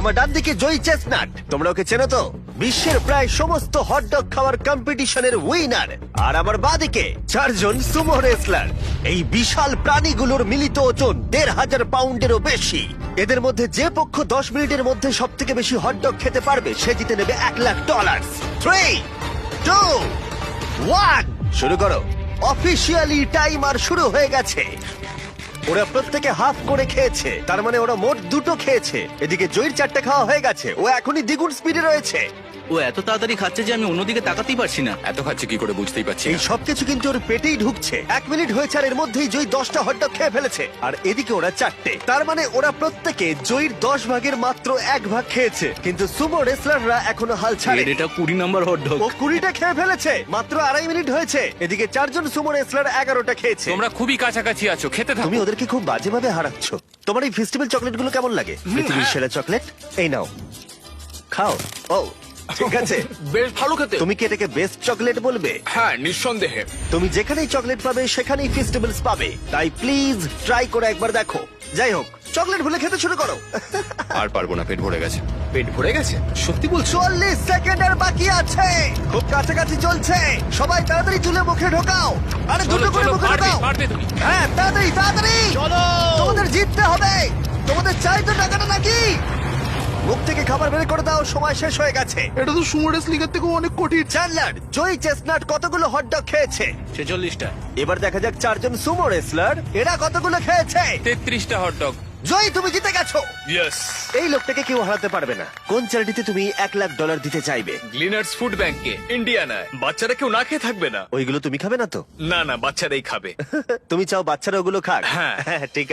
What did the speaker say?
আমার ডান দিকে জয়ী চেস্টনাট, তোমরা ওকে চেনো তো, বিশ্বের প্রায় সমস্ত হটডগ খাওয়ার কম্পিটিশনের উইনার। আর আমার বাঁদিকে চারজন সুমো রেসলার। এই বিশাল প্রাণীগুলোর মিলিত ওজন 1,500 পাউন্ডেরও বেশি। এদের মধ্যে যে পক্ষ 10 মিনিটের মধ্যে সব থেকে বেশি হটডগ খেতে পারবে সে জিতে নেবে $1,00,000। 3, 2, 1, শুরু করো। অফিসিয়ালি টাইমার শুরু হয়ে গেছে। ওরা প্রত্যেকে হাফ করে খেয়েছে, তার মানে ওরা মোট 2টো খেয়েছে। এদিকে জয়ীর 4টে খাওয়া হয়ে গেছে, ও এখনই দ্বিগুণ স্পিডে রয়েছে। ও এত তাড়াতাড়ি খাচ্ছে যে আমি অন্যদিকে তাকাতেই পারছি না। এত খাচ্ছে কি করে বুঝতেই পারছি এই না। সবকিছু কিন্তু ওর পেটেই ঢুকছে। 1 মিনিট হয়েছে আর এর মধ্যেই জয়ী 10টা হটডগ খেয়ে ফেলেছে, আর এদিকে ওরা 4টে। তার মানে ওরা প্রত্যেকে জয়ীর 10 ভাগের মাত্র 1 ভাগ খেয়েছে। কিন্তু সুমো রেসলাররা এখনো হাল ছাড়েনি। এটা 20 নম্বর হট ডগ। ও 20টা খেয়ে ফেলেছে, মাত্র 2.5 মিনিট হয়েছে। এদিকে 4 জন সুমো রেসলার 11টা খেয়েছে। তোমরা খুবই কাছাকাছি আছো, খেতে থাকো। তুমি ওদেরকে খুব বাজেভাবে হারাচ্ছ। তোমার এই ফেস্টিভ্যাল চকলেটগুলো কেমন লাগে? পৃথিবীর সেরা চকলেট। এই নাও, খাও। ও ঠিক আছে, বেশ ভালো খেতে। তুমি কি এটাকে বেস্ট চকলেট বলবে? হ্যাঁ, নিঃসন্দেহে। তুমি যেখানেই চকলেট পাবে সেখানেই ফেস্টিভ্যালস পাবে, তাই প্লিজ ট্রাই করে একবার দেখো। যাই হোক, চকলেট ভুলে খেতে শুরু করো। আর পারবো না, পেট ভরে গেছে। পেট ভরে গেছে? সত্যি বলছো? 40 সেকেন্ড আর বাকি আছে, খুব কাছাকাছি চলছে। সবাই তাড়াতাড়ি তুলে মুখে ঢোকাও। আরে দুটো করে মুখে ঢোকাও। পারবে তুমি। হ্যাঁ, তাড়াতাড়ি তাড়াতাড়ি চলো। তোমাদের জিততে হবে। তোমাদের চাই তো টাকাটা নাকি? মুখ থেকে খাবার বের করে দাও, সময় শেষ হয়ে গেছে। এটা তো সুমো রেসলিংয়ের থেকে অনেক কঠিন। চ্যান্ডলার, জয়ী চেস্টনাট কতগুলো হটডগ খেয়েছে? 46টা। এবার দেখা যাক 4 জন সুমো রেসলার এরা কতগুলো খেয়েছে। 33টা হটডগ। জয়ী, তুমি জিতে গেছো। ইয়েস। এই লোকটাকে কেউ হারাতে পারবে না। কোন চ্যারিটিতে তুমি $1,00,000 দিতে চাইবে? গ্লিনার্স ফুড ব্যাংকে, ইন্ডিয়ানায়। বাচ্চারা কেউ না খেয়ে থাকবে না। ওইগুলো তুমি খাবে না তো? না না, বাচ্চারাই খাবে। তুমি চাও বাচ্চারা ওগুলো খাক? হ্যাঁ। ঠিক